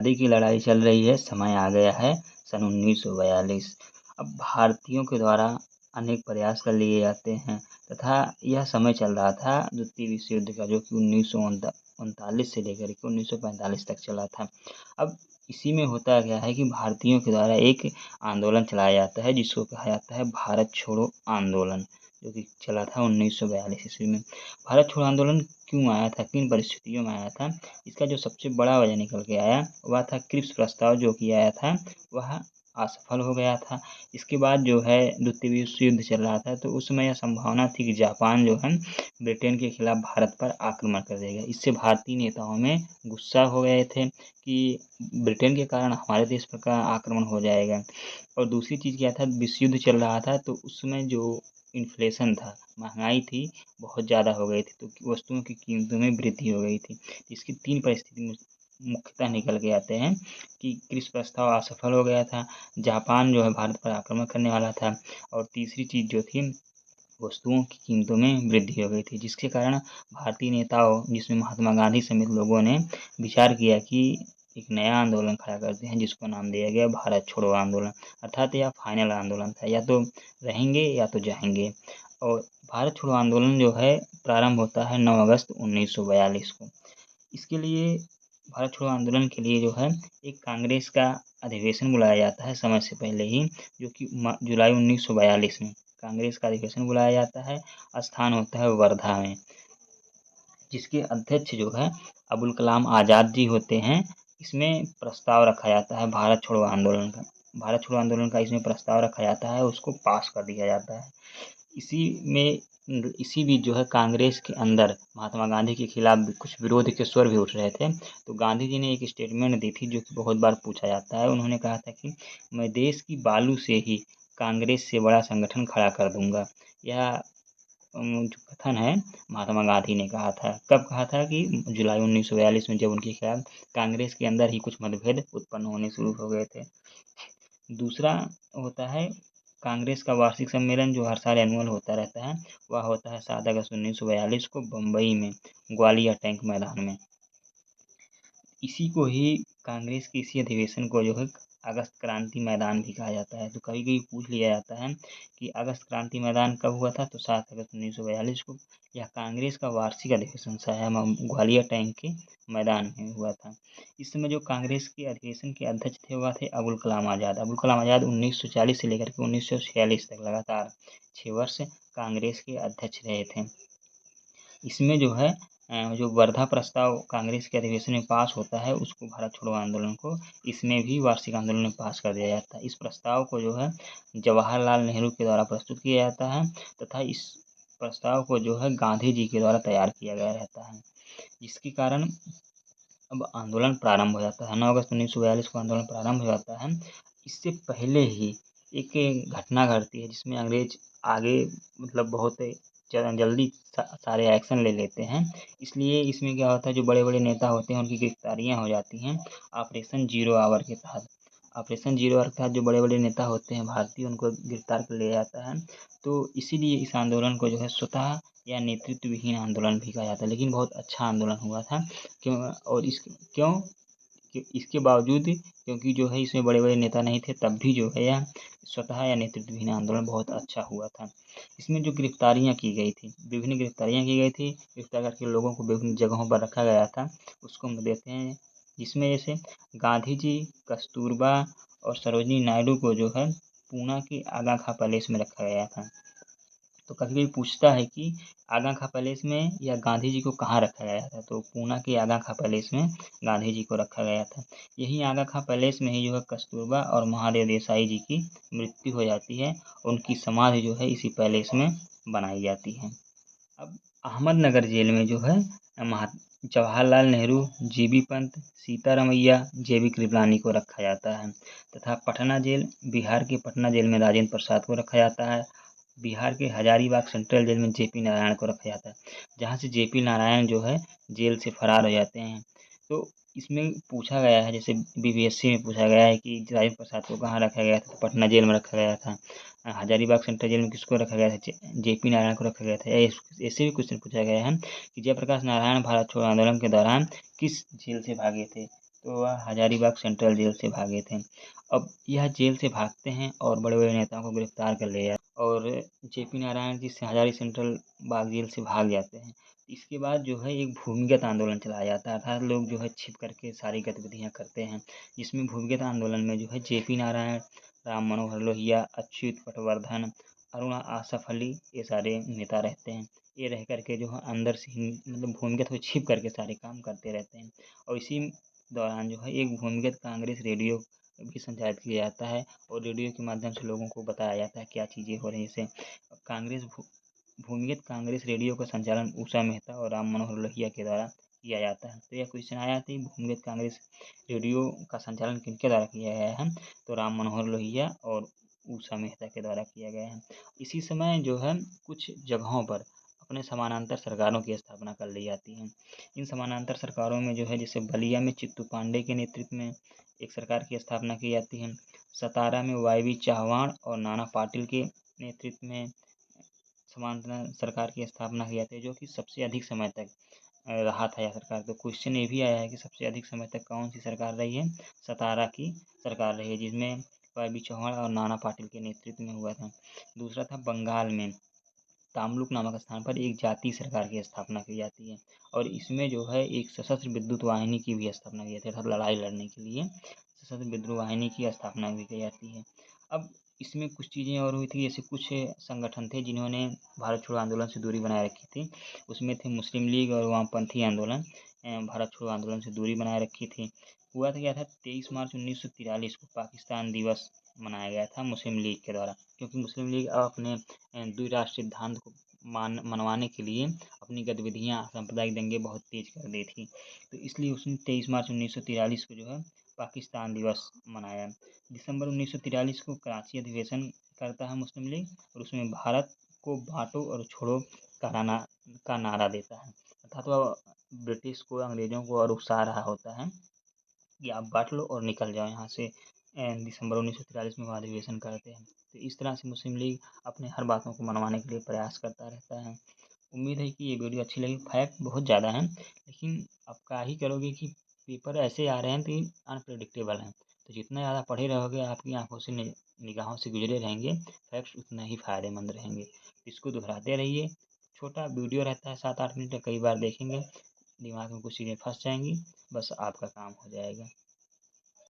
आज़ादी की लड़ाई चल रही है, समय आ गया है सन 1942। अब भारतीयों के द्वारा अनेक प्रयास कर लिए जाते हैं तथा यह समय चल रहा था द्वितीय विश्व युद्ध का, जो कि 1939 से लेकर के 1945 तक चला था। अब इसी में होता क्या है कि भारतीयों के द्वारा एक आंदोलन चलाया जाता है जिसको कहा जाता है भारत छोड़ो आंदोलन, जो कि चला था 1942 ईस्वी में। भारत छोड़ो आंदोलन क्यों आया था, किन परिस्थितियों में आया था? इसका जो सबसे बड़ा वजह निकल के आया वह था क्रिप्स प्रस्ताव, जो कि आया था वह असफल हो गया था। इसके बाद जो है द्वितीय विश्व युद्ध चल रहा था, तो उस समय यह संभावना थी कि जापान जो है ब्रिटेन के खिलाफ भारत पर आक्रमण कर देगा। इससे भारतीय नेताओं में गुस्सा हो गए थे कि ब्रिटेन के कारण हमारे देश पर का आक्रमण हो जाएगा। और दूसरी चीज़ क्या था, विश्व युद्ध चल रहा था तो उस समय जो इन्फ्लेशन था, महंगाई थी, बहुत ज़्यादा हो गई थी, तो वस्तुओं की कीमतों में वृद्धि हो गई थी। इसकी 3 परिस्थिति मुख्यतः निकल के आते हैं कि क्रिस प्रस्ताव असफल हो गया था, जापान जो है भारत पर आक्रमण करने वाला था, और तीसरी चीज़ जो थी वस्तुओं की कीमतों में वृद्धि हो गई थी, जिसके कारण भारतीय नेताओं जिसमें महात्मा गांधी समेत लोगों ने विचार किया कि एक नया आंदोलन खड़ा करते हैं जिसको नाम दिया गया भारत छोड़ो आंदोलन। अर्थात यह फाइनल आंदोलन था, या तो रहेंगे या तो जाएंगे। और भारत छोड़ो आंदोलन जो है प्रारंभ होता है 9 अगस्त 1942 को। इसके लिए भारत छोड़ो आंदोलन के लिए जो है एक कांग्रेस का अधिवेशन बुलाया जाता है समय से पहले ही, जो कि जुलाई 1942 में कांग्रेस का अधिवेशन बुलाया जाता है। स्थान होता है वर्धा में, जिसके अध्यक्ष जो है अबुल कलाम आज़ाद जी होते हैं। इसमें प्रस्ताव रखा जाता है भारत छोड़ो आंदोलन का। भारत छोड़ो आंदोलन का इसमें प्रस्ताव रखा जाता है, उसको पास कर दिया जाता है। इसी में इसी बीच जो है कांग्रेस के अंदर महात्मा गांधी के खिलाफ भी कुछ विरोध के स्वर भी उठ रहे थे। तो गांधी जी ने एक स्टेटमेंट दी थी जो कि बहुत बार पूछा जाता है। उन्होंने कहा था कि मैं देश की बालू से ही कांग्रेस से बड़ा संगठन खड़ा कर दूंगा। यह जो कथन है महात्मा गांधी ने कहा था। कब कहा था? कि जुलाई 1942 में, जब उनके खिलाफ कांग्रेस के अंदर ही कुछ मतभेद उत्पन्न होने शुरू हो गए थे। दूसरा होता है कांग्रेस का वार्षिक सम्मेलन, जो हर साल एनुअल होता रहता है। वह होता है 7 अगस्त 1942 को बम्बई में ग्वालियर टैंक मैदान में। इसी को ही कांग्रेस के इसी अधिवेशन को जो है अगस्त क्रांति मैदान भी कहा जाता है। तो कभी कभी पूछ लिया जाता है कि अगस्त क्रांति मैदान कब हुआ था, तो 7 अगस्त 1942 को। यह कांग्रेस का वार्षिक अधिवेशन ग्वालियर टैंक के मैदान में हुआ था। इस समय जो कांग्रेस के अधिवेशन के अध्यक्ष थे वह थे अबुल कलाम आज़ाद। अबुल कलाम आज़ाद 1940 से लेकर के 1946 तक लगातार 6 वर्ष कांग्रेस के अध्यक्ष रहे थे। इसमें जो है जो वर्धा प्रस्ताव कांग्रेस के अधिवेशन में पास होता है, उसको भारत छोड़ो आंदोलन को इसमें भी वार्षिक आंदोलन में पास कर दिया जाता है। इस प्रस्ताव को जो है जवाहरलाल नेहरू के द्वारा प्रस्तुत किया जाता है, तथा इस प्रस्ताव को जो है गांधी जी के द्वारा तैयार किया गया रहता है, जिसके कारण अब आंदोलन प्रारंभ हो जाता है। 9 अगस्त 1942 को आंदोलन प्रारंभ हो जाता है। इससे पहले ही एक घटना घटती है जिसमें अंग्रेज आगे मतलब बहुत जल्दी सारे एक्शन ले लेते हैं। इसलिए इसमें क्या होता है, जो बड़े बड़े नेता होते हैं उनकी गिरफ्तारियां हो जाती हैं ऑपरेशन जीरो आवर के तहत। ऑपरेशन जीरो आवर के तहत जो बड़े बड़े नेता होते हैं भारतीय, उनको गिरफ्तार कर लिया जाता है। तो इसीलिए इस आंदोलन को जो है स्वतः या नेतृत्व विहीन आंदोलन भी कहा जाता है, लेकिन बहुत अच्छा आंदोलन हुआ था। क्यों? और क्यों कि इसके बावजूद, क्योंकि जो है इसमें बड़े बड़े नेता नहीं थे, तब भी जो है यह स्वतः या नेतृत्वहीन आंदोलन बहुत अच्छा हुआ था। इसमें जो गिरफ्तारियां की गई थी, विभिन्न गिरफ्तारियां की गई थी, गिरफ्तार करके लोगों को विभिन्न जगहों पर रखा गया था, उसको हम देते हैं। जिसमें जैसे गांधी जी, कस्तूरबा और सरोजिनी नायडू को जो है पूना के आगा खां पैलेस में रखा गया था। तो कभी कभी पूछता है कि आगा खां पैलेस में या गांधी जी को कहाँ रखा गया था, तो पूना के आगा खां पैलेस में गांधी जी को रखा गया था। यही आगा खां पैलेस में ही जो है कस्तूरबा और महादेव देसाई जी की मृत्यु हो जाती है। उनकी समाधि जो है इसी पैलेस में बनाई जाती है। अब अहमदनगर जेल में जो है जवाहरलाल नेहरू, जीबी पंत, सीतारमैया, जेबी कृपलानी को रखा जाता है, तथा पटना जेल, बिहार के पटना जेल में राजेंद्र प्रसाद को रखा जाता है। बिहार के हजारीबाग सेंट्रल जेल में जेपी नारायण को रखा जाता है, जहाँ से जेपी नारायण जो है जेल से फरार हो जाते हैं। तो इसमें पूछा गया है, जैसे बीबीएससी में पूछा गया है कि राजेंद्र प्रसाद को कहाँ रखा गया था, तो पटना जेल में रखा गया था। हजारीबाग सेंट्रल जेल में किसको रखा गया था? जेपी नारायण को रखा गया था। ऐसे भी क्वेश्चन पूछा गया है कि जयप्रकाश नारायण भारत छोड़ो आंदोलन के दौरान किस जेल से भागे थे, तो वह हजारीबाग सेंट्रल जेल से भागे थे। अब यह जेल से भागते हैं और बड़े-बड़े नेताओं को गिरफ्तार कर ले जाते हैं और जेपी नारायण जी से हजारी सेंट्रल बाग जेल से भाग जाते हैं। इसके बाद जो है एक भूमिगत आंदोलन चलाया जाता है, अर्थात लोग जो है छिप करके सारी गतिविधियाँ करते हैं। जिसमें भूमिगत आंदोलन में जो है जेपी नारायण, राम मनोहर लोहिया, अच्युत पटवर्धन, अरुणा आसफ अली ये सारे नेता रहते हैं। ये रह कर के जो है अंदर से ही मतलब भूमिगत में छिप करके सारे काम करते रहते हैं और इसी दौरान जो है एक भूमिगत कांग्रेस रेडियो भी संचालित किया जाता है और रेडियो के माध्यम से लोगों को बताया जाता है क्या चीज़ें हो रही हैं। जैसे कांग्रेस भूमिगत कांग्रेस रेडियो का संचालन उषा मेहता और राम मनोहर लोहिया के द्वारा किया जाता है। तो यह क्वेश्चन आया था कि भूमिगत कांग्रेस रेडियो का संचालन किनके द्वारा किया गया है? तो राम मनोहर लोहिया और उषा मेहता के द्वारा किया गया है। इसी समय जो है कुछ जगहों पर अपने समानांतर सरकारों की स्थापना कर ली जाती है। इन समानांतर सरकारों में जो है जैसे बलिया में चित्तू पांडे के नेतृत्व में एक सरकार की स्थापना की जाती है। सतारा में वाई.वी. चव्हाण और नाना पाटिल के नेतृत्व में समानांतर सरकार की स्थापना की जाती है, जो कि सबसे अधिक समय तक रहा था यह सरकार। तो क्वेश्चन ये भी आया है कि सबसे अधिक समय तक कौन सी सरकार रही है? सतारा की सरकार रही है, जिसमें वाई.वी. चौहान और नाना पाटिल के नेतृत्व में हुआ था। दूसरा था बंगाल में तामलुक नामक स्थान पर एक जातीय सरकार की स्थापना की जाती है और इसमें जो है एक सशस्त्र विद्युत वाहिनी की भी स्थापना की जाती है, अर्थात लड़ाई लड़ने के लिए सशस्त्र विद्युत वाहिनी की स्थापना भी की जाती है। अब इसमें कुछ चीज़ें और हुई थी, जैसे कुछ संगठन थे जिन्होंने भारत छोड़ो आंदोलन से दूरी बनाए रखी थी। उसमें थे मुस्लिम लीग और वामपंथी आंदोलन। भारत छोड़ो आंदोलन से दूरी बनाए रखी थी। हुआ था क्या था, 23 मार्च 1943 को पाकिस्तान दिवस मनाया गया था मुस्लिम लीग के द्वारा, क्योंकि मुस्लिम लीग अपने द्विराष्ट्र सिद्धांत को मनवाने के लिए अपनी गतिविधियाँ सांप्रदायिक दंगे बहुत तेज कर दी थी। तो इसलिए उसने 23 मार्च 1943 को जो है पाकिस्तान दिवस मनाया। दिसंबर 1943 को कराची अधिवेशन करता है मुस्लिम लीग और उसमें भारत को बांटो और छोड़ो का नारा देता है, अर्थात वह ब्रिटिश को, अंग्रेजों को और उकसा रहा होता है कि आप बांट लो और निकल जाओ यहाँ से। दिसंबर 1943 में वो अधिवेशन करते हैं। तो इस तरह से मुस्लिम लीग अपने हर बातों को मनवाने के लिए प्रयास करता रहता है। उम्मीद है कि ये वीडियो अच्छी लगी। फैक्ट बहुत ज़्यादा हैं, लेकिन अब क्या ही करोगे कि पेपर ऐसे आ रहे हैं कि अनप्रेडिक्टेबल हैं। तो जितना ज़्यादा पढ़े रहोगे, आपकी आँखों से निगाहों से गुजरे रहेंगे, फैक्ट्स उतना ही फ़ायदेमंद रहेंगे। इसको दोहराते रहिए। छोटा वीडियो रहता है 7-8 मिनट का, कई बार देखेंगे दिमाग में कुछ चीज़ें फँस जाएँगी, बस आपका काम हो जाएगा।